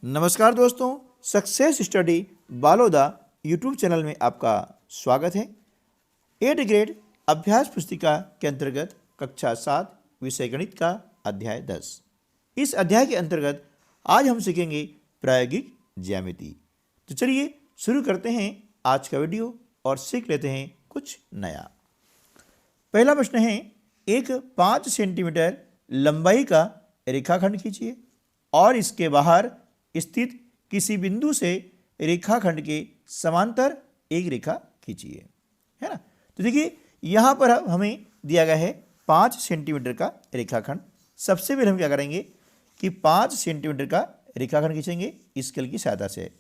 नमस्कार दोस्तों, success study Baloda YouTube channel में आपका स्वागत है। 8th ग्रेड अभ्यास पुस्तिका के अंतर्गत कक्षा 7 विषय गणित का अध्याय 10। इस अध्याय के अंतर्गत आज हम सीखेंगे प्रायोगिक ज्यामिति। तो चलिए शुरू करते हैं आज का वीडियो और सीख लेते हैं कुछ नया। पहला प्रश्न है, एक 5 सेंटीमीटर लंबाई का रेखाखंड खींचिए और इसके बाहर स्थित किसी बिंदु से रेखाखंड के समांतर एक रेखा खींचिए, है ना। तो देखिए यहाँ पर हमें दिया गया है 5 सेंटीमीटर का रेखाखंड। सबसे पहले हम क्या करेंगे कि 5 सेंटीमीटर का रेखाखंड खींचेंगे स्केल की सहायता से।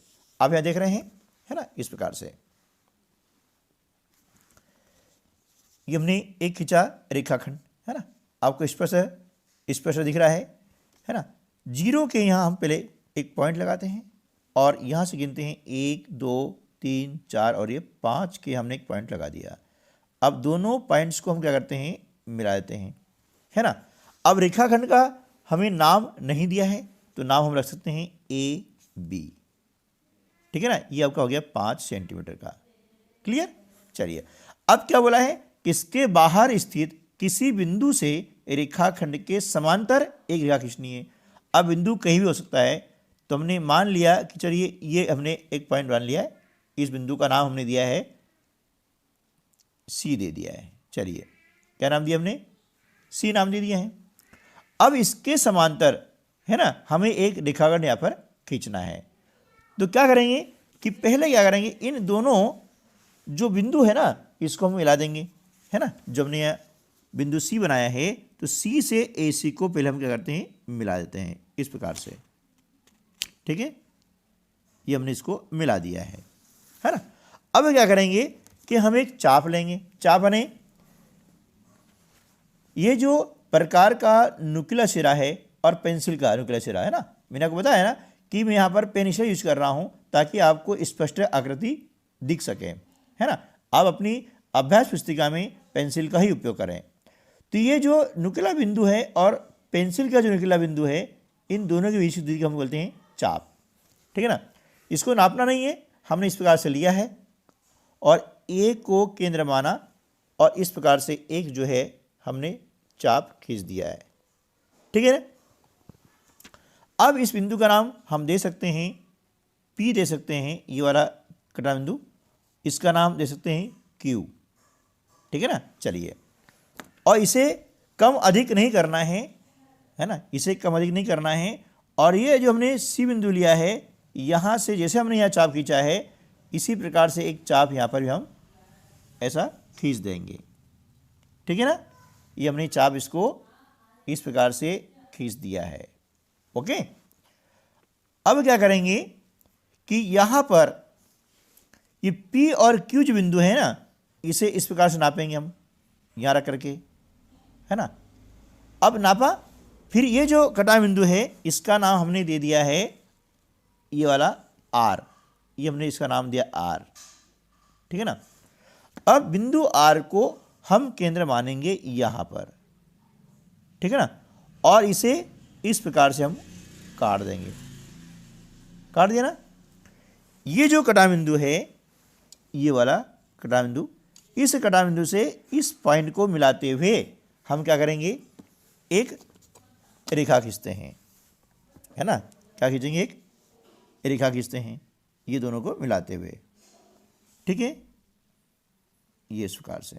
आप यहाँ देख रहे हैं, है ना, इस प्रकार से ये हमने एक खींचा रेखाखंड, है ना। आपको स्पष्ट दिख रहा है ना। जीरो के यहाँ हम पहले एक पॉइंट लगाते हैं और यहाँ से गिनते हैं 1 2 3 4 और ये 5 के हमने एक पॉइंट लगा दिया। अब दोनों पॉइंट्स को हम क्या करते हैं, मिला देते हैं, है ना। अब रेखाखंड का हमें नाम नहीं दिया है तो नाम हम रख सकते हैं AB, ठीक है ना। ये आपका हो गया 5 सेंटीमीटर का। क्लियर। चलिए अब क्या बोला है कि इसके बाहर स्थित किसी बिंदु से रेखाखंड के समांतर एक रेखा खींचनी है। अब बिंदु कहीं भी हो सकता है, तो हमने मान लिया कि चलिए ये हमने एक पॉइंट मान लिया है, इस बिंदु का नाम हमने दिया है C दे दिया है। चलिए क्या नाम दिया हमने, C नाम दे दिया है। अब इसके समांतर, है ना, हमें एक रेखाखंड यहाँ पर खींचना है। तो क्या करेंगे कि पहले क्या करेंगे, इन दोनों जो बिंदु है ना इसको हम मिला देंगे, है ना। जब हमने यहाँ बिंदु C बनाया है तो C से AC को पहले हम क्या करते हैं, मिला देते हैं इस प्रकार से, ठीक है। ये हमने इसको मिला दिया है ना। अब क्या करेंगे कि हम एक चाप लेंगे। चाप बने ये जो प्रकार का नुकीला सिरा है और पेंसिल का नुकीला सिरा है ना। मैंने आपको बताया ना कि मैं यहाँ पर पेन इसलिए यूज कर रहा हूँ ताकि आपको स्पष्ट आकृति दिख सके, है ना। आप अपनी अभ्यास पुस्तिका में पेंसिल का ही उपयोग करें। तो ये जो नुकीला बिंदु है और पेंसिल का जो नुकीला बिंदु है, इन दोनों के बीच की दूरी को हम बोलते हैं चाप, ठीक है ना। इसको नापना नहीं है, हमने इस प्रकार से लिया है और ए को केंद्र माना और इस प्रकार से एक जो है हमने चाप खींच दिया है, ठीक है ना। अब इस बिंदु का नाम हम दे सकते हैं P दे सकते हैं, ये वाला कटा बिंदु, इसका नाम दे सकते हैं Q, ठीक है ना। चलिए और इसे कम अधिक नहीं करना है ना, इसे कम अधिक नहीं करना है। और ये जो हमने C बिंदु लिया है, यहाँ से जैसे हमने यहाँ चाप खींचा है इसी प्रकार से एक चाप यहाँ पर भी हम ऐसा खींच देंगे, ठीक है ना। ये हमने चाप इसको इस प्रकार से खींच दिया है, ओके। अब क्या करेंगे कि यहाँ पर ये P और Q जो बिंदु है ना, इसे इस प्रकार से नापेंगे हम यहाँ रख करके, है ना। अब नापा, फिर ये जो कटा बिंदु है इसका नाम हमने दे दिया है ये वाला R, ये हमने इसका नाम दिया R, ठीक है ना। अब बिंदु R को हम केंद्र मानेंगे यहाँ पर, ठीक है ना, और इसे इस प्रकार से हम काट देंगे। काट दिया ना। ये जो कटा बिंदु है, ये वाला कटा बिंदु, इस कटा बिंदु से इस पॉइंट को मिलाते हुए हम क्या करेंगे, एक रेखा खींचते हैं, है ना। क्या खींचेंगे, एक रेखा खींचते हैं ये दोनों को मिलाते हुए, ठीक है। ये इस प्रकार से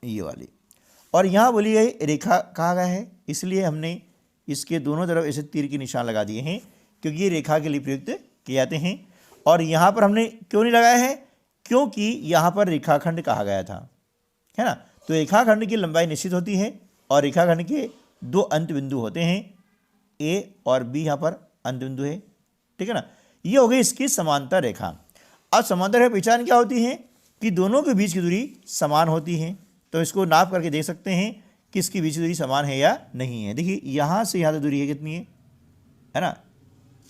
ये वाली, और यहाँ बोली गई रेखा कहा गया है, इसलिए हमने इसके दोनों तरफ ऐसे तीर के निशान लगा दिए हैं क्योंकि ये रेखा के लिए प्रयुक्त किए जाते हैं। और यहाँ पर हमने क्यों नहीं लगाया है, क्योंकि यहाँ पर रेखाखंड कहा गया था, है ना। तो रेखाखंड की लंबाई निश्चित होती है और रेखाखंड के 2 अंत बिंदु होते हैं, A और B यहाँ पर अंत बिंदु है, ठीक है ना। ये हो गई इसकी समांतर रेखा। अब समांतर रेखा पहचान क्या होती है कि दोनों के बीच की दूरी समान होती है। तो इसको नाप करके देख सकते हैं कि इसकी बीच की दूरी समान है या नहीं है। देखिए यहाँ से यहाँ तक दूरी है कितनी है ना,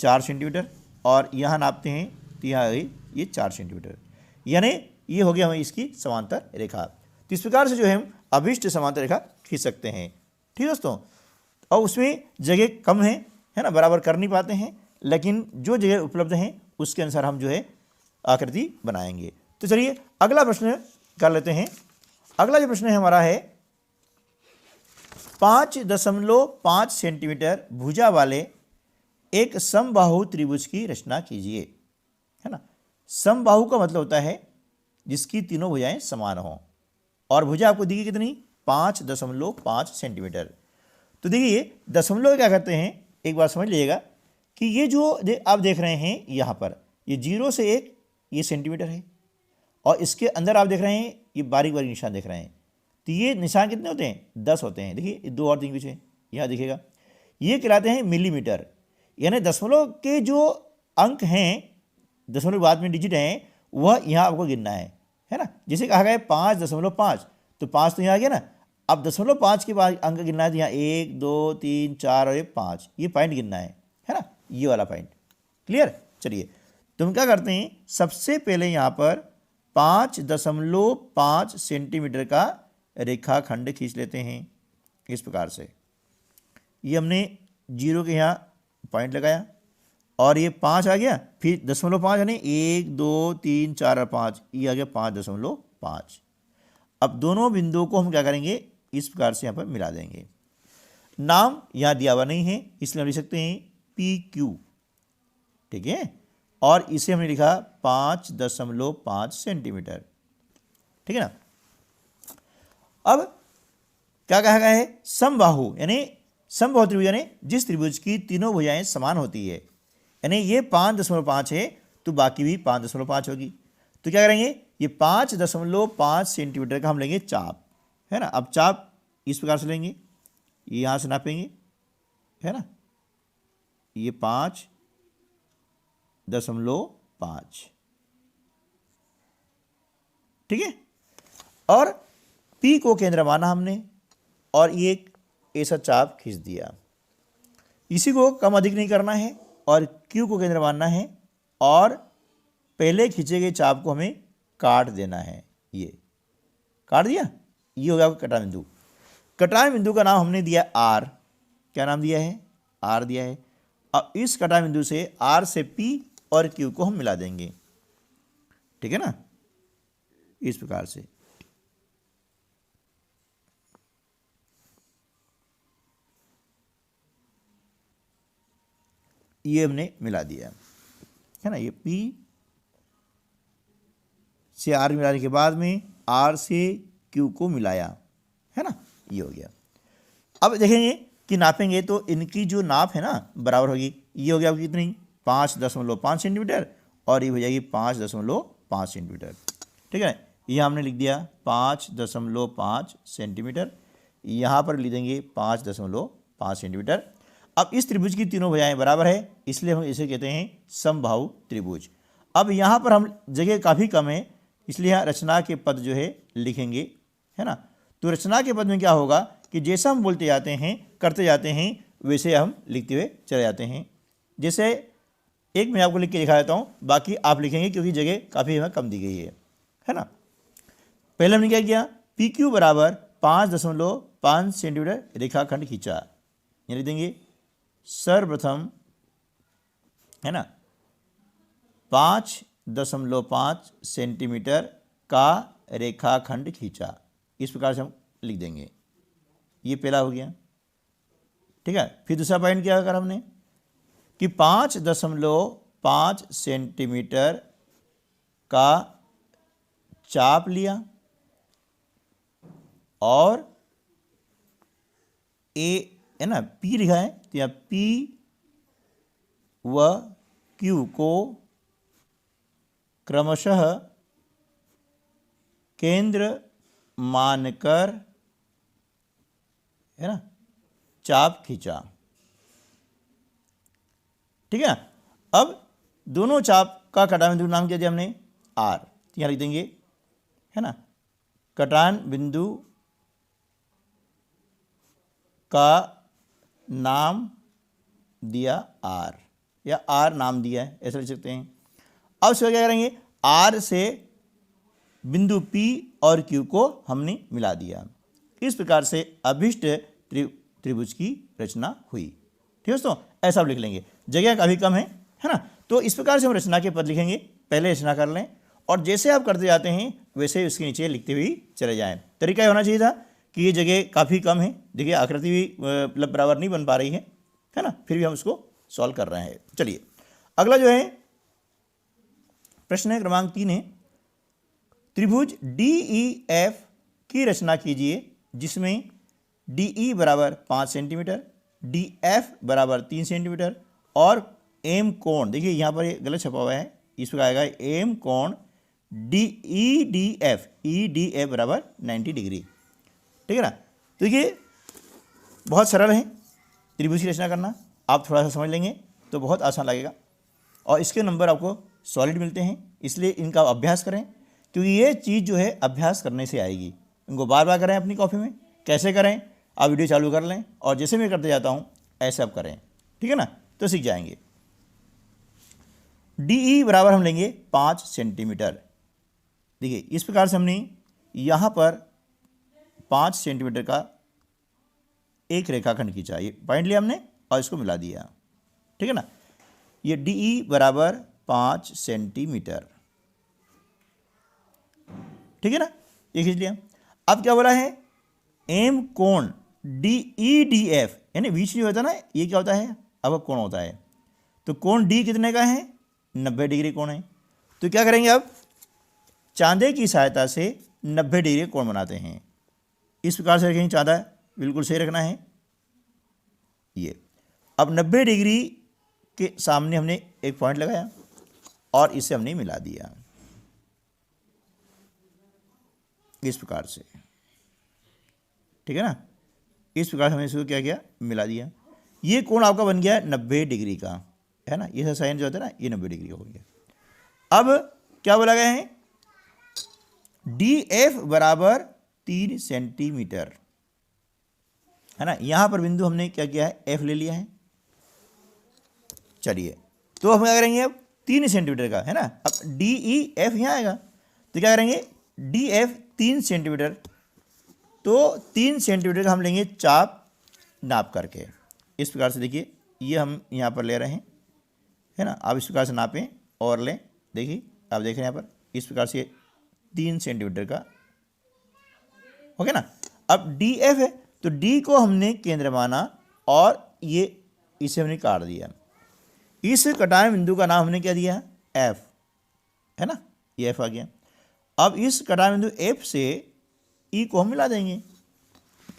4 सेंटीमीटर, और यहाँ नापते हैं तो यहाँ ये 4 सेंटीमीटर, यानी ये हो गया हमें इसकी समांतर रेखा। तो इस प्रकार से जो है हम अभिष्ट समांतर रेखा खींच सकते हैं, ठीक है दोस्तों। और उसमें जगह कम है है ना, बराबर कर नहीं पाते हैं, लेकिन जो जगह उपलब्ध हैं उसके अनुसार हम जो है आकृति बनाएंगे। तो चलिए अगला प्रश्न कर लेते हैं। अगला जो प्रश्न हमारा है 5.5 सेंटीमीटर भुजा वाले एक समबाहु त्रिभुज की रचना कीजिए, है ना। समबाहु का मतलब होता है जिसकी तीनों भुजाएं समान हों, और भुजा आपको दी गई कितनी, 5.5 सेंटीमीटर। तो देखिए दशमलव क्या करते हैं, एक बार समझ लीजिएगा कि ये जो आप देख रहे हैं यहाँ पर, ये 0 से 1 ये सेंटीमीटर है, और इसके अंदर आप देख रहे हैं ये बारीक बारीक निशान देख रहे हैं। तो ये निशान कितने होते हैं, 10 होते हैं। देखिए 2 और 3 पीछे यहाँ दिखेगा, ये कहलाते हैं मिलीमीटर। यानी दशमलव के जो अंक हैं, दशमलव के बाद में डिजिट हैं, वह यहाँ आपको गिनना है ना। जैसे कहा गया है 5.5, तो 5 तो यहाँ आ गया ना। अब 0.5 के बाद अंक गिनना है, तो यहाँ 1 2 3 4 और 5, ये पॉइंट गिनना है ना, ये वाला पॉइंट। क्लियर। चलिए तो हम क्या करते हैं, सबसे पहले यहाँ पर 5.5 सेंटीमीटर का रेखाखंड खींच लेते हैं इस प्रकार से। ये हमने 0 के यहाँ पॉइंट लगाया और ये 5 आ गया, फिर 0.5 यानी 1 2 3 4 और 5, ये आ गया 5.5। अब दोनों बिंदुओं को हम क्या करेंगे, इस प्रकार से यहाँ पर मिला देंगे। नाम यहाँ दिया हुआ नहीं है, इसलिए हम लिख सकते हैं PQ, ठीक है। और इसे हमने लिखा 5.5 सेंटीमीटर, ठीक है ना। अब क्या कहा गया है, समबाहु यानी समबाहु त्रिभुज यानी जिस त्रिभुज की तीनों भुजाएं समान होती है, यानी ये 5.5 है तो बाकी भी 5.5 होगी। तो क्या करेंगे, ये 5.5 सेंटीमीटर का हम लेंगे चाप, है ना। अब चाप इस प्रकार से लेंगे, ये यहाँ से नापेंगे, है ना, ये 5.5, ठीक है। और P को केंद्र माना हमने, और ये एक ऐसा चाप खींच दिया। इसी को कम अधिक नहीं करना है, और Q को केंद्र मानना है, और पहले खींचे गए चाप को हमें काट देना है। ये काट दिया, ये हो गया कटान बिंदु। कटान बिंदु का नाम हमने दिया R, क्या नाम दिया है, R दिया है। अब इस कटान बिंदु से R से P और Q को हम मिला देंगे, ठीक है ना, इस प्रकार से। ये हमने मिला दिया, है ना। ये P से R मिलाने के बाद में R से Q को मिलाया, है ना, ये हो गया। अब देखेंगे कि नापेंगे तो इनकी जो नाप है ना बराबर होगी। ये हो गया आपकी कितनी, 5.5 सेंटीमीटर, और ये हो जाएगी 5.5 सेंटीमीटर, ठीक है। ये हमने लिख दिया 5.5 सेंटीमीटर, यहाँ पर लिख देंगे 5.5 सेंटीमीटर। अब इस त्रिभुज की तीनों भुजाएं बराबर है, इसलिए हम इसे कहते हैं समबाहु त्रिभुज। अब यहाँ पर हम जगह काफ़ी कम है, इसलिए यहाँ रचना के पद जो है लिखेंगे, है ना। तो रचना के पद में क्या होगा कि जैसा हम बोलते जाते हैं करते जाते हैं वैसे हम लिखते हुए चले जाते हैं। जैसे एक मैं आपको लिख के दिखा देता हूँ, बाकी आप लिखेंगे क्योंकि जगह काफ़ी हमें कम दी गई है ना। पहले हमने क्या किया, PQ बराबर 5.5 सेंटीमीटर रेखाखंड खींचा, ये लिख देंगे सर्वप्रथम, है ना, 5.5 सेंटीमीटर का रेखाखंड खींचा, इस प्रकार से हम लिख देंगे। ये पहला हो गया, ठीक है। फिर दूसरा पॉइंट क्या करा हमने कि 5.5 सेंटीमीटर का चाप लिया, और ए है ना, P लिखा है, तो यहाँ P व Q को क्रमशः केंद्र मानकर, है ना, चाप खींचा, ठीक है। अब दोनों चाप का कटान बिंदु नाम क्या दिया हमने, R, यहाँ लिख देंगे, है ना, कटान बिंदु का नाम दिया R, या R नाम दिया है, ऐसा लिख सकते हैं। अब इसको क्या करेंगे, R से बिंदु P और Q को हमने मिला दिया। इस प्रकार से अभिष्ट त्रिभुज की रचना हुई। ठीक है दोस्तों, ऐसा आप लिख लेंगे, जगह काफ़ी कम है ना। तो इस प्रकार से हम रचना के पद लिखेंगे, पहले रचना कर लें और जैसे आप करते जाते हैं वैसे उसके नीचे लिखते हुए चले जाएं। तरीका ये होना चाहिए था कि ये जगह काफ़ी कम है, देखिए आकृति भी मतलब बराबर नहीं बन पा रही है ना, फिर भी हम उसको सॉल्व कर रहे हैं। चलिए अगला जो है प्रश्न है क्रमांक 3 है, त्रिभुज DEF की रचना कीजिए जिसमें DE बराबर 5 सेंटीमीटर, DF बराबर 3 सेंटीमीटर और एम कोण, देखिए यहाँ पर ये गलत छपा हुआ है, इस पर आएगा एम कोण EDF बराबर 90 डिग्री, ठीक है ना। तो देखिए बहुत सरल है त्रिभुज की रचना करना, आप थोड़ा सा समझ लेंगे तो बहुत आसान लगेगा और इसके नंबर आपको सॉलिड मिलते हैं, इसलिए इनका अभ्यास करें क्योंकि ये चीज़ जो है अभ्यास करने से आएगी। इनको बार बार करें अपनी कॉपी में, कैसे करें आप वीडियो चालू कर लें और जैसे मैं करते जाता हूँ ऐसे आप करें, ठीक है ना, तो सीख जाएंगे। DE बराबर हम लेंगे 5 सेंटीमीटर, देखिए इस प्रकार से हमने यहाँ पर 5 सेंटीमीटर का एक रेखाखंड खींचा, ये पॉइंट लिया हमने और इसको मिला दिया, ठीक है ना। ये DE बराबर 5 सेंटीमीटर, ठीक है ना, ये खींच लिया। अब क्या बोला है, एम कोण DEDF यानी बीच में होता है ना, ये क्या होता है अब कोण होता है, तो कोण D कितने का है 90 डिग्री कोण है। तो क्या करेंगे अब चांदे की सहायता से 90 डिग्री कोण बनाते हैं, इस प्रकार से रखेंगे, चांदा बिल्कुल सही रखना है ये। अब 90 डिग्री के सामने हमने एक पॉइंट लगाया और इसे हमने मिला दिया इस प्रकार से, ठीक है ना, इस प्रकार से हमने इसको क्या किया मिला दिया। ये कोण आपका बन गया 90 डिग्री का, है ना, ये साइन जो होता है ना ये 90 डिग्री का हो गया। अब क्या बोला गया है, DF बराबर 3 सेंटीमीटर, है ना, यहां पर बिंदु हमने क्या किया है F ले लिया है। चलिए तो हम क्या करेंगे अब 3 सेंटीमीटर का, है ना, अब DEF यहाँ आएगा तो क्या करेंगे DF 3 सेंटीमीटर, तो 3 सेंटीमीटर का हम लेंगे चाप नाप करके, इस प्रकार से देखिए ये हम यहाँ पर ले रहे हैं, है ना, आप इस प्रकार से नापें और लें, देखिए आप देख रहे हैं यहाँ पर इस प्रकार से 3 सेंटीमीटर का हो गया ना। अब DF है तो D को हमने केंद्र माना और ये इसे हमने काट दिया, इस कटान बिंदु का नाम हमने क्या दिया F, है ना, ये F आ गया। अब इस कटान बिंदु F से E को हम मिला देंगे,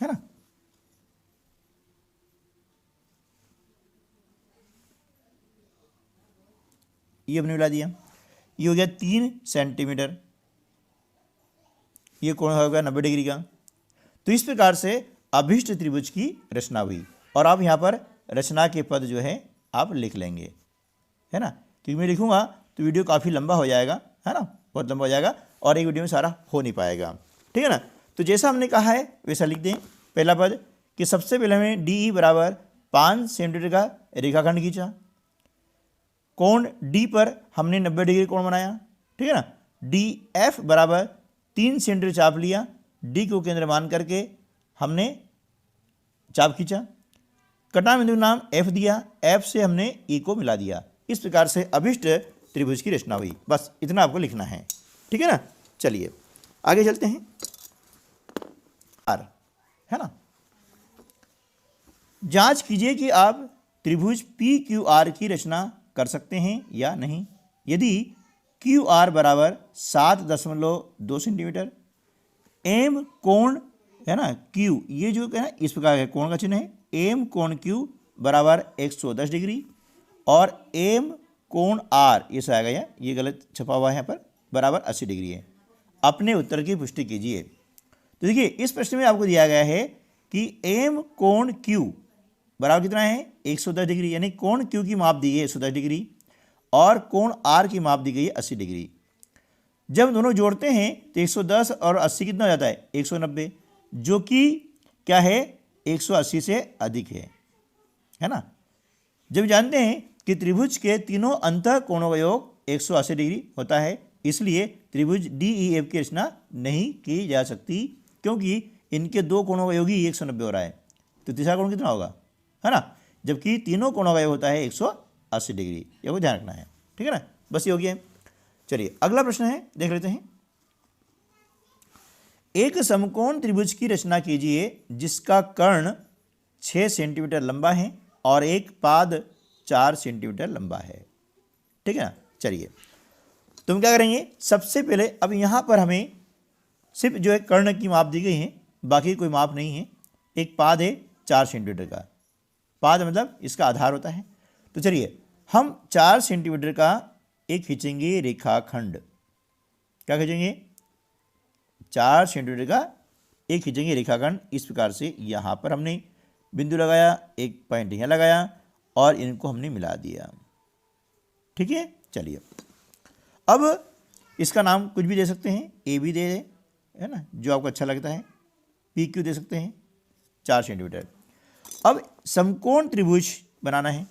है ना, ये हमने मिला दिया, ये हो गया 3 सेंटीमीटर, ये कोण होगा 90 डिग्री का। तो इस प्रकार से अभिष्ट त्रिभुज की रचना हुई और आप यहाँ पर रचना के पद जो है आप लिख लेंगे, है ना, क्योंकि मैं लिखूंगा तो वीडियो काफ़ी लंबा हो जाएगा, है ना, बहुत लंबा हो जाएगा और एक वीडियो में सारा हो नहीं पाएगा, ठीक है ना। तो जैसा हमने कहा है वैसा लिख दें। पहला पद कि सबसे पहले हमें DE बराबर 5 सेंटीमीटर का रेखाखंड खींचा, कोण D पर हमने 90 डिग्री कोण बनाया, ठीक है ना। DF बराबर 3 सेंटीमीटर चाप लिया, D को केंद्र मान करके हमने चाप खींचा, कटा बिंदु नाम F दिया, F से हमने E को मिला दिया, इस प्रकार से अभिष्ट त्रिभुज की रचना हुई। बस इतना आपको लिखना है, ठीक है ना। चलिए आगे चलते हैं, है ना, जांच कीजिए कि आप त्रिभुज PQR की रचना कर सकते हैं या नहीं। यदि QR बराबर 7.2 सेंटीमीटर, एम कोण है ना Q, ये जो है इस प्रकार है कोण का चिन्ह है, एम कोण Q बराबर 110 डिग्री और एम कोण R ये से आएगा ये गलत छपा हुआ है यहाँ पर, बराबर 80 डिग्री है। अपने उत्तर की पुष्टि कीजिए। तो देखिए इस प्रश्न में आपको दिया गया है कि एम कोण Q बराबर कितना है 110 डिग्री, यानी कोण Q की माप दी गई है 110 डिग्री और कोण R की माप दी गई है 80 डिग्री। जब दोनों जोड़ते हैं तो 110 और 80 कितना हो जाता है 190, जो कि क्या है 180 से अधिक है ना। जब जानते हैं कि त्रिभुज के तीनों अंतः कोणों का योग 180 डिग्री होता है, इसलिए त्रिभुज DEF की रचना नहीं की जा सकती, क्योंकि इनके दो कोणों का योग ही 190 हो रहा है, तो तीसरा कोण कितना होगा, है ना। जबकि तीनों कोणों का योग होता है 180 डिग्री। ये को ध्यान रखना है, ठीक है ना। बस ये हो गया। चलिए अगला प्रश्न है, देख लेते हैं। एक समकोण त्रिभुज की रचना कीजिए जिसका कर्ण 6 सेंटीमीटर लंबा है और एक पाद 4 सेंटीमीटर लंबा है, ठीक है ना। चलिए तुम क्या करेंगे, सबसे पहले अब यहाँ पर हमें सिर्फ जो है कर्ण की माप दी गई है, बाकी कोई माप नहीं है। एक पाद है 4 सेंटीमीटर का, पाद मतलब इसका आधार होता है। तो चलिए हम 4 सेंटीमीटर का एक खींचेंगे रेखाखंड। क्या खींचेंगे, 4 सेंटीमीटर का एक खींचेंगे रेखाखंड। इस प्रकार से यहाँ पर हमने बिंदु लगाया, एक पॉइंट यहाँ लगाया और इनको हमने मिला दिया, ठीक है। चलिए अब इसका नाम कुछ भी दे सकते हैं, ए भी दे दे, है ना, जो आपको अच्छा लगता है। पी क्यू दे सकते हैं, 4 सेंटीमीटर। अब समकोण त्रिभुज बनाना है,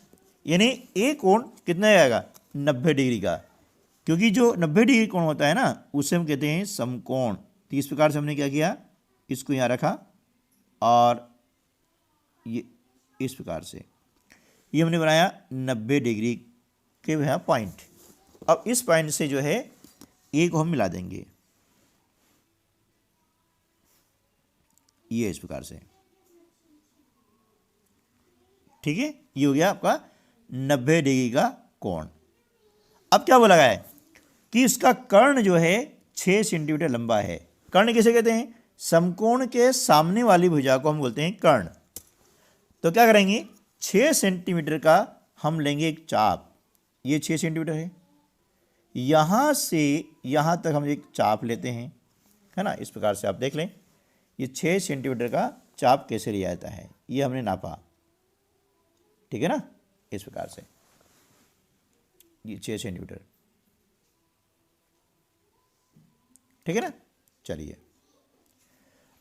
यानी ए कोण कितना आएगा, 90 डिग्री का, क्योंकि जो 90 डिग्री कोण होता है ना उसे हम कहते हैं समकोण। तो इस प्रकार से हमने क्या किया, इसको यहाँ रखा और ये इस प्रकार से ये हमने बनाया 90 डिग्री के यहाँ पॉइंट। अब इस पॉइंट से जो है ए को हम मिला देंगे, ये इस प्रकार से, ठीक है। ये हो गया आपका 90 डिग्री का कोण। अब क्या बोला गया है कि इसका कर्ण जो है 6 सेंटीमीटर लंबा है। कर्ण किसे कहते हैं, समकोण के सामने वाली भुजा को हम बोलते हैं कर्ण। तो क्या करेंगे, 6 सेंटीमीटर का हम लेंगे एक चाप, ये 6 सेंटीमीटर है, यहाँ से यहाँ तक हम एक चाप लेते हैं, है ना। इस प्रकार से आप देख लें, ये 6 सेंटीमीटर का चाप कैसे लिया जाता है, ये हमने नापा, ठीक है ना। इस प्रकार से ये 6 सेंटीमीटर, ठीक है ना। चलिए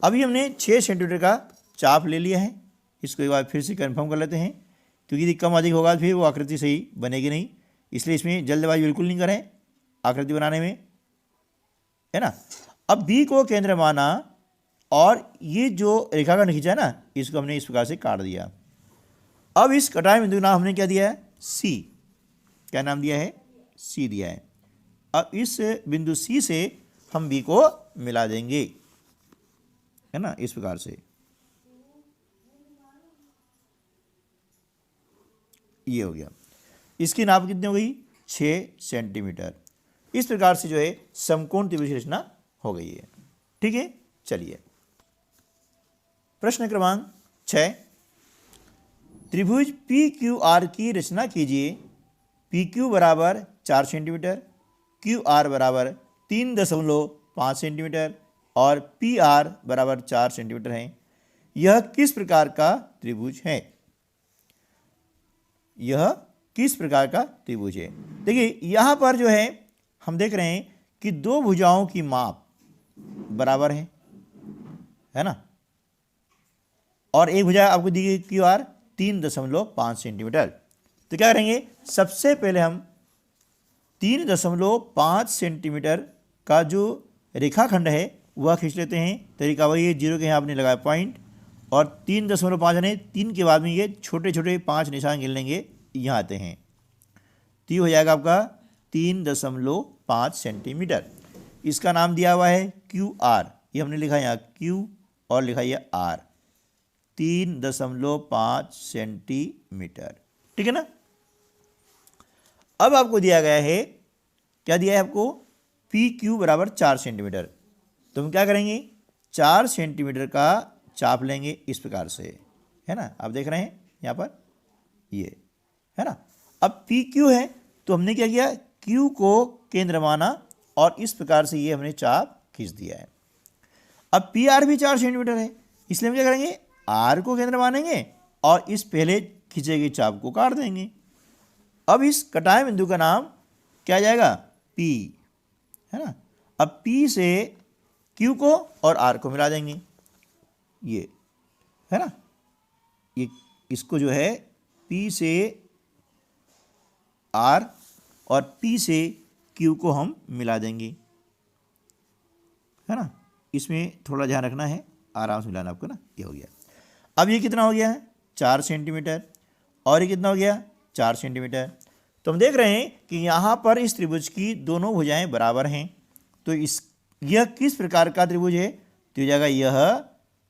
अभी हमने 6 सेंटीमीटर का चाप ले लिया है। इसको एक बार फिर से कंफर्म कर लेते हैं, क्योंकि यदि कम अधिक होगा फिर वो आकृति सही बनेगी नहीं, इसलिए इसमें जल्दबाजी बिल्कुल नहीं करें आकृति बनाने में, है ना। अब बी को केंद्र माना और ये जो रेखाखंड खींचा है ना, इसको हमने इस प्रकार से काट दिया। अब इस कटाई बिंदु का नाम हमने क्या दिया है, सी। क्या नाम दिया है, सी दिया है। अब इस बिंदु सी से हम बी को मिला देंगे, है ना, इस प्रकार से। ये हो गया, इसकी नाप कितनी हो गई, 6 सेंटीमीटर। इस प्रकार से जो है समकोण त्रिभुज की रचना हो गई है, ठीक है। चलिए प्रश्न क्रमांक 6, त्रिभुज पी क्यू आर की रचना कीजिए। पी क्यू बराबर 4 सेंटीमीटर, क्यू आर बराबर 3.5 सेंटीमीटर और पी आर बराबर 4 सेंटीमीटर है। यह किस प्रकार का त्रिभुज है, यह किस प्रकार का त्रिभुज है। देखिए यहाँ पर जो है हम देख रहे हैं कि दो भुजाओं की माप बराबर है ना, और एक भुजा आपको दी गई क्यू आर 3.5 सेंटीमीटर। तो क्या करेंगे, सबसे पहले हम 3.5 सेंटीमीटर का जो रेखाखंड है वह खींच लेते हैं। तरीका वही है, 0 के यहाँ आपने लगाया पॉइंट और 3.5 यानी 3 के बाद में ये छोटे छोटे 5 निशान गिन लेंगे, यहाँ आते हैं। तो ये हो जाएगा आपका 3.5 सेंटीमीटर। इसका नाम दिया हुआ है क्यू आर, ये हमने लिखा है यहाँ क्यू और लिखा है आर, 3.5 सेंटीमीटर, ठीक है ना। अब आपको दिया गया है, क्या दिया है आपको, पी क्यू बराबर 4 सेंटीमीटर। तो हम क्या करेंगे, 4 सेंटीमीटर का चाप लेंगे इस प्रकार से, है ना। आप देख रहे हैं यहाँ पर ये, है ना। अब पी क्यू है तो हमने क्या किया, क्यू को केंद्र माना और इस प्रकार से ये हमने चाप खींच दिया है। अब पी आर भी 4 सेंटीमीटर है, इसलिए हम क्या करेंगे, आर को केंद्र मानेंगे और इस पहले खींचे गए चाप को काट देंगे। अब इस कटाए बिंदु का नाम क्या जाएगा, पी, है ना। अब पी से क्यू को और आर को मिला देंगे, ये है ना। ये इसको जो है पी से आर और पी से क्यू को हम मिला देंगे, है ना। इसमें थोड़ा ध्यान रखना है, आराम से मिलाना आपको ना। ये हो गया। अब ये कितना हो गया है, 4 सेंटीमीटर और ये कितना हो गया 4 सेंटीमीटर। तो हम देख रहे हैं कि यहाँ पर इस त्रिभुज की दोनों भुजाएं बराबर हैं। तो यह किस प्रकार का त्रिभुज है? तो हो जाएगा यह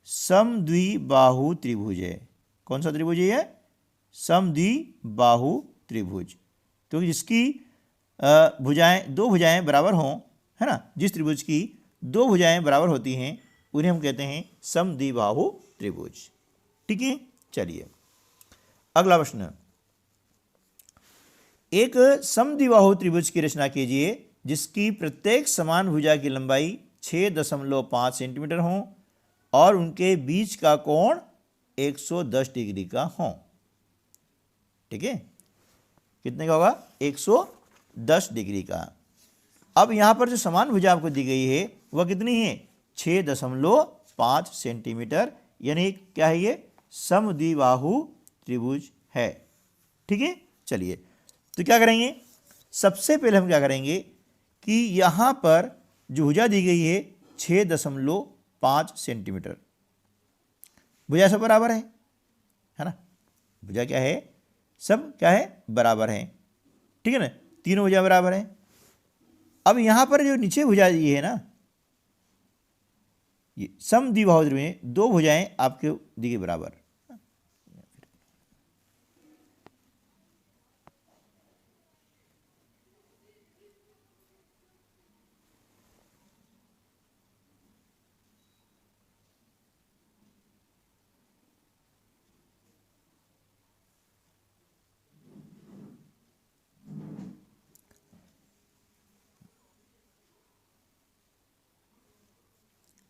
समद्विबाहु त्रिभुज है। कौन सा त्रिभुज है यह? समद्विबाहु त्रिभुज। तो जिसकी दो भुजाएं बराबर हों, है ना, जिस त्रिभुज की दो भुजाएं बराबर होती हैं उन्हें हम कहते हैं समद्विबाहु त्रिभुज। ठीक है, चलिए अगला प्रश्न। एक समद्विबाहु त्रिभुज की रचना कीजिए जिसकी प्रत्येक समान भुजा की लंबाई 6.5 सेंटीमीटर हो और उनके बीच का कोण 110 डिग्री का हो। ठीक है, कितने का होगा? 110 डिग्री का। अब यहां पर जो समान भुजा आपको दी गई है वह कितनी है? 6.5 सेंटीमीटर, यानी क्या है ये? समद्विबाहु त्रिभुज है। ठीक है, चलिए तो क्या करेंगे? सबसे पहले हम क्या करेंगे कि यहां पर जो भुजा दी गई है 6.5 सेंटीमीटर, भुजा सब बराबर है ना? भुजा क्या है? सब क्या है? बराबर है। ठीक है ना, तीनों भुजा बराबर है। अब यहां पर जो नीचे भुजा दी है ना, ये समद्विबाहु त्रिभुज में दो भुजाएं आपके दी गई बराबर।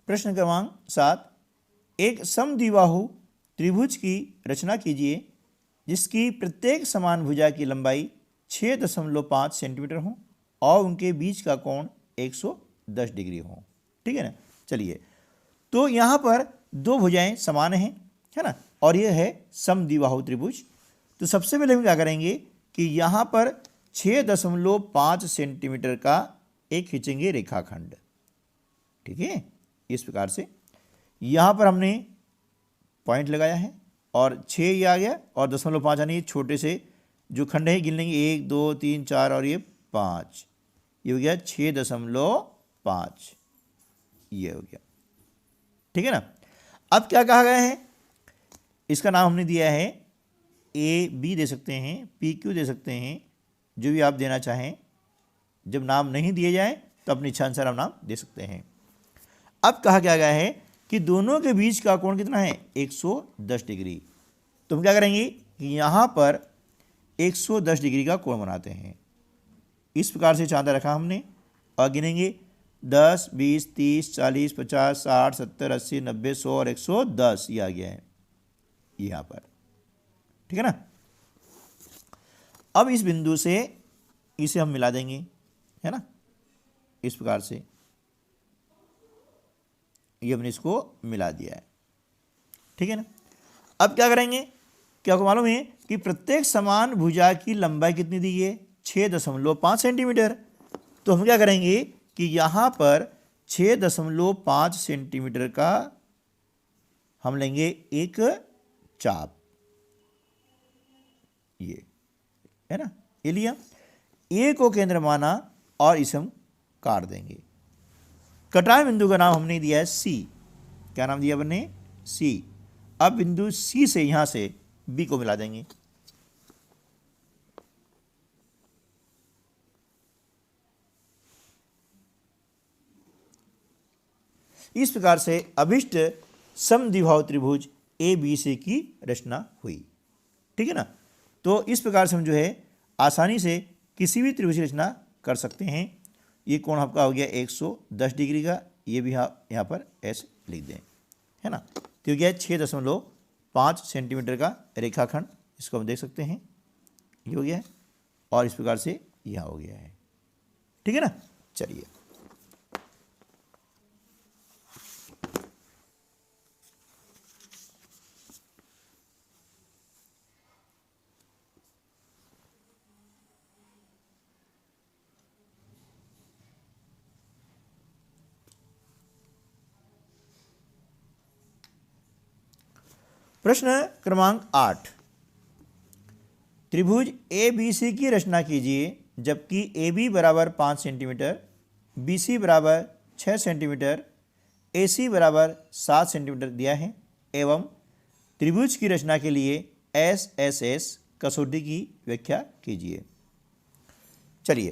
प्रश्न क्रमांक 7, एक समद्विबाहु त्रिभुज की रचना कीजिए जिसकी प्रत्येक समान भुजा की लंबाई 6.5 सेंटीमीटर हो और उनके बीच का कोण 110 डिग्री हो। ठीक है ना, चलिए तो यहाँ पर दो भुजाएं समान हैं, है ना, और यह है समद्विबाहु त्रिभुज। तो सबसे पहले हम क्या करेंगे कि यहाँ पर 6.5 सेंटीमीटर का एक खींचेंगे रेखाखंड। ठीक है, इस प्रकार से यहाँ पर हमने पॉइंट लगाया है और 6 ये आ गया और 0.5 यानी ये छोटे से जो खंड है गिन लेंगे, 1 2 3 4 और ये 5, ये हो गया 6.5, ये हो गया। ठीक है ना। अब क्या कहा गया है? इसका नाम हमने दिया है AB दे सकते हैं, PQ दे सकते हैं, जो भी आप देना चाहें। जब नाम नहीं दिए जाए तो अपनी इच्छानुसार आप नाम दे सकते हैं। अब कहा क्या गया है कि दोनों के बीच का कोण कितना है? 110 डिग्री। तो हम क्या करेंगे कि यहाँ पर 110 डिग्री का कोण बनाते हैं। इस प्रकार से चांदा रखा हमने और गिनेंगे 10 20 30 40 50 60 70 80 90 100 और 110, ये आ गया है यहाँ पर। ठीक है ना। अब इस बिंदु से इसे हम मिला देंगे, है ना, इस प्रकार से ये हमने इसको मिला दिया है। ठीक है ना। अब क्या करेंगे? क्या आपको मालूम है कि प्रत्येक समान भुजा की लंबाई कितनी दी है? 6.5 सेंटीमीटर। तो हम क्या करेंगे कि यहाँ पर 6.5 सेंटीमीटर का हम लेंगे एक चाप, ये है ना, ये लिया, ए को केंद्र माना और इसे हम काट देंगे। कटान बिंदु का नाम हमने दिया है C। क्या नाम दिया हमने? C। अब बिंदु C से यहां से B को मिला देंगे। इस प्रकार से अभिष्ट समद्विबाहु त्रिभुज ABC की रचना हुई। ठीक है ना। तो इस प्रकार से हम जो है आसानी से किसी भी त्रिभुज की रचना कर सकते हैं। ये कोण आपका हो गया 110 डिग्री का, ये भी यहाँ पर ऐसे लिख दें, है ना। तो ये गया 6.5 सेंटीमीटर का रेखाखंड, इसको हम देख सकते हैं, ये हो गया है और इस प्रकार से यहाँ हो गया है। ठीक है ना। चलिए प्रश्न क्रमांक 8, त्रिभुज ए बी सी की रचना कीजिए जबकि ए बी बराबर 5 सेंटीमीटर, बी सी बराबर 6 सेंटीमीटर, ए सी बराबर 7 सेंटीमीटर दिया है एवं त्रिभुज की रचना के लिए एस एस एस कसौटी की व्याख्या कीजिए। चलिए,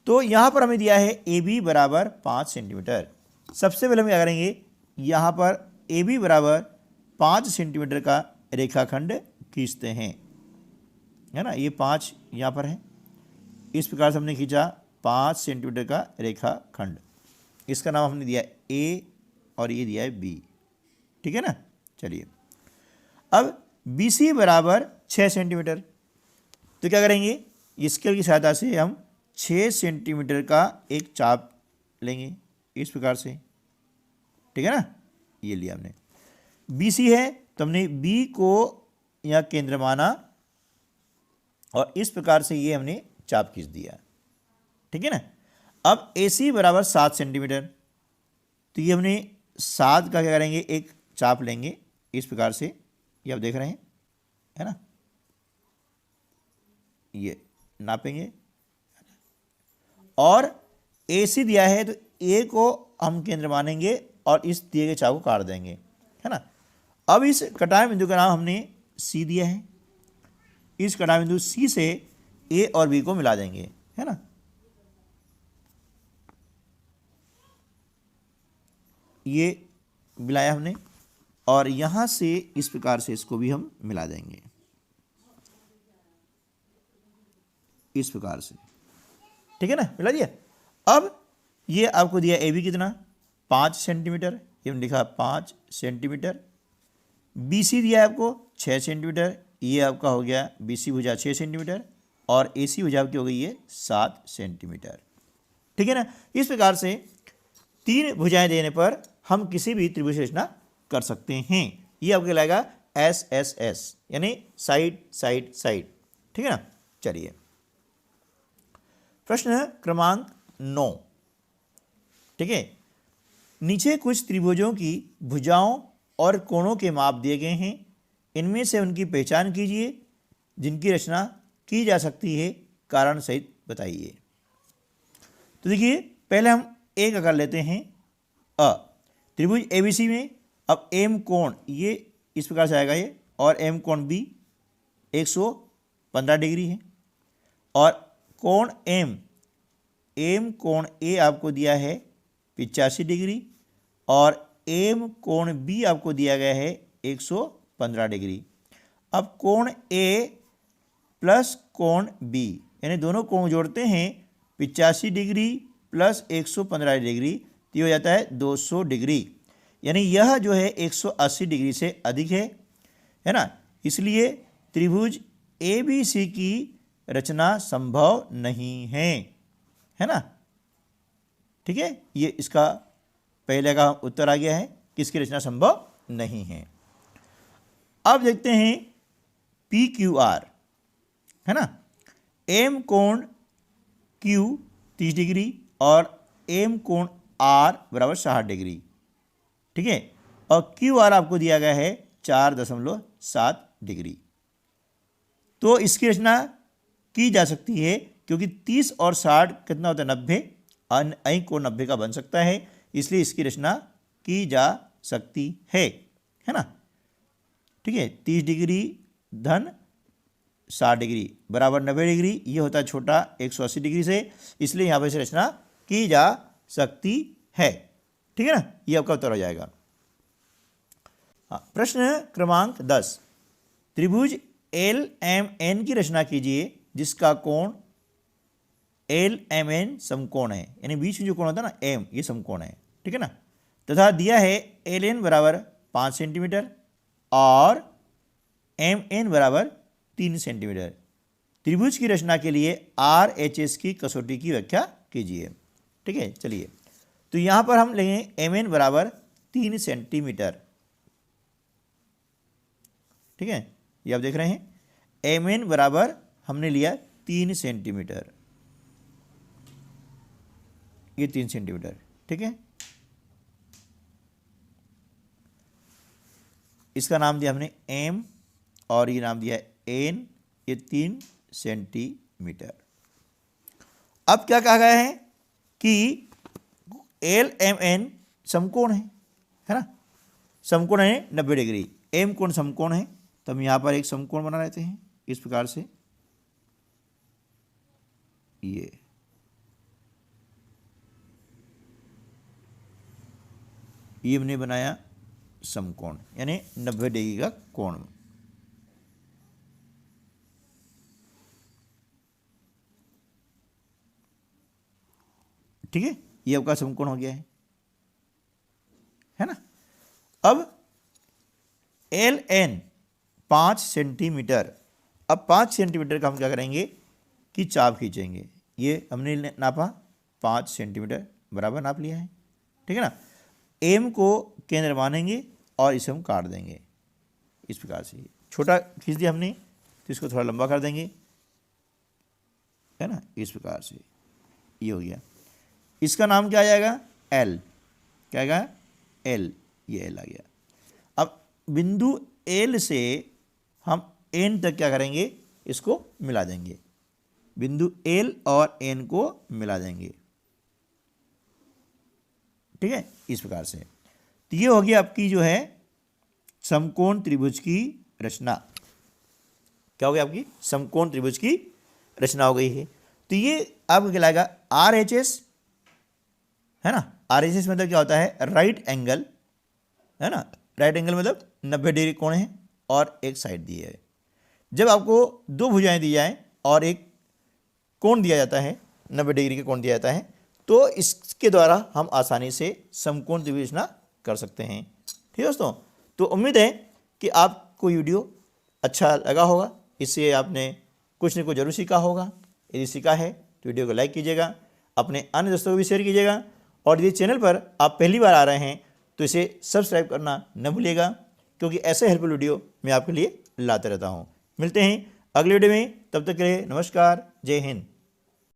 तो यहाँ पर हमें दिया है ए बी बराबर 5 सेंटीमीटर। सबसे पहले हम क्या करेंगे, यहाँ पर ए बी बराबर 5 सेंटीमीटर का रेखाखंड खींचते हैं, है ना। ये 5 यहाँ पर है, इस प्रकार से हमने खींचा 5 सेंटीमीटर का रेखाखंड। इसका नाम हमने दिया ए और ये दिया है बी, ठीक है ना। चलिए, अब बी सी बराबर 6 सेंटीमीटर, तो क्या करेंगे, स्केल की सहायता से हम 6 सेंटीमीटर का एक चाप लेंगे इस प्रकार से, ठीक है ना। ये लिया हमने। बी सी है तो हमने बी को यहाँ केंद्र माना और इस प्रकार से ये हमने चाप खींच दिया, ठीक है ना। अब ए सी बराबर 7 सेंटीमीटर, तो ये हमने 7 का क्या करेंगे, एक चाप लेंगे इस प्रकार से, ये आप देख रहे हैं, है ना। ये नापेंगे और ए सी दिया है तो ए को हम केंद्र मानेंगे और इस दिए गए चाप को काट देंगे, है ना। अब इस कटाई बिंदु का नाम हमने सी दिया है, इस कटाई बिंदु सी से ए और बी को मिला देंगे, है ना। ये मिलाया हमने और यहां से इस प्रकार से इसको भी हम मिला देंगे इस प्रकार से, ठीक है ना, मिला दिया। अब ये आपको दिया ए बी कितना, 5 सेंटीमीटर, ये हमने लिखा 5 सेंटीमीटर। बी सी दिया है आपको 6 सेंटीमीटर, ये आपका हो गया बी सी भुजा 6 सेंटीमीटर और ए सी भुजा आपकी हो गई है 7 सेंटीमीटर, ठीक है ना। इस प्रकार से 3 भुजाएं देने पर हम किसी भी त्रिभुज रचना कर सकते हैं। ये आपको लगेगा एस एस एस, यानी साइड साइड साइड, ठीक है ना। चलिए, प्रश्न क्रमांक 9, ठीक है। नीचे कुछ त्रिभुजों की भुजाओं और कोणों के माप दिए गए हैं, इनमें से उनकी पहचान कीजिए जिनकी रचना की जा सकती है, कारण सहित बताइए। तो देखिए, पहले हम ए का कर लेते हैं, अ त्रिभुज एबीसी में अब एम कोण ये इस प्रकार से आएगा ये, और एम कोण बी 115 डिग्री है और कोण एम कोण ए आपको दिया है 85 डिग्री और एम कोण बी आपको दिया गया है 115 डिग्री। अब कोण ए प्लस कोण बी यानी दोनों कोण जोड़ते हैं 85 डिग्री प्लस 115 डिग्री, तो ये हो जाता है 200 डिग्री, यानी यह जो है 180 डिग्री से अधिक है ना। इसलिए त्रिभुज ए बी सी की रचना संभव नहीं है ना, ठीक है। ये इसका पहले का उत्तर आ गया है कि इसकी रचना संभव नहीं है। अब देखते हैं पी क्यू आर, है ना। एम कोण क्यू 30 डिग्री और एम कोण आर बराबर 60 डिग्री, ठीक है। और क्यू आर आपको दिया गया है 4.7 डिग्री। तो इसकी रचना की जा सकती है क्योंकि 30 और 60 कितना होता है 90, अई कोण 90 का बन सकता है, इसलिए इसकी रचना की जा सकती है ना, ठीक है। 30 डिग्री धन 60 डिग्री बराबर 90 डिग्री, ये होता है छोटा 180 डिग्री से, इसलिए यहाँ पर से रचना की जा सकती है, ठीक है ना। ये आपका उत्तर हो जाएगा। प्रश्न क्रमांक 10, त्रिभुज एल एम एन की रचना कीजिए जिसका कोण एल एम एन समकोण है, यानी बीच में जो कोण होता है ना एम, ये समकोण है, ठीक है ना। तथा दिया है एल एन बराबर 5 सेंटीमीटर और एम एन बराबर 3 सेंटीमीटर। त्रिभुज की रचना के लिए आर एच एस की कसौटी की व्याख्या कीजिए, ठीक है। चलिए, तो यहाँ पर हम लेंगे एम एन बराबर 3 सेंटीमीटर, ठीक है। ये आप देख रहे हैं एम एन बराबर हमने लिया 3 सेंटीमीटर, ये 3 सेंटीमीटर, ठीक है। इसका नाम दिया हमने एम और ये नाम दिया एन ये 3 सेंटीमीटर। अब क्या कहा गया है कि एल एम एन समकोण है ना, समकोण है 90 डिग्री, एम कोण समकोण है, तो हम यहाँ पर एक समकोण बना लेते हैं इस प्रकार से। ये हमने बनाया समकोण, यानी 90 डिग्री का कोण। ठीक है, ये आपका समकोण हो गया है ना। अब एल एन 5 सेंटीमीटर। अब 5 सेंटीमीटर का हम क्या करेंगे कि चाप खींचेंगे। ये हमने नापा 5 सेंटीमीटर बराबर नाप लिया है, ठीक है ना। एम को केंद्र मानेंगे और इसे हम काट देंगे इस प्रकार से। छोटा खींच दिया हमने तो इसको थोड़ा लंबा कर देंगे, है ना, इस प्रकार से। ये हो गया, इसका नाम क्या आ जाएगा, एल। क्या आएगा, एल। ये एल आ गया। अब बिंदु एल से हम एन तक क्या करेंगे, इसको मिला देंगे। बिंदु एल और एन को मिला देंगे, ठीक है, इस प्रकार से। तो ये हो गया आपकी जो है समकोण त्रिभुज की रचना। क्या हो गया, आपकी समकोण त्रिभुज की रचना हो गई है। तो ये आपको कहलाएगा RHS, है ना। RHS मतलब क्या होता है, राइट एंगल, है ना। राइट एंगल मतलब 90 डिग्री कोण है और एक साइड दी है। जब आपको दो भुजाएं दी जाएं और एक कोण दिया जाता है, 90 डिग्री का कोण दिया जाता है, तो इसके द्वारा हम आसानी से समकोण त्रिभुज रचना कर सकते हैं। ठीक है दोस्तों, तो उम्मीद है कि आपको वीडियो अच्छा लगा होगा, इससे आपने कुछ न कुछ जरूर सीखा होगा। यदि सीखा है तो वीडियो को लाइक कीजिएगा, अपने अन्य दोस्तों को भी शेयर कीजिएगा, और यदि चैनल पर आप पहली बार आ रहे हैं तो इसे सब्सक्राइब करना न भूलिएगा, क्योंकि ऐसे हेल्पफुल वीडियो मैं आपके लिए लाते रहता हूँ। मिलते हैं अगले वीडियो में, तब तक के लिए नमस्कार, जय हिंद।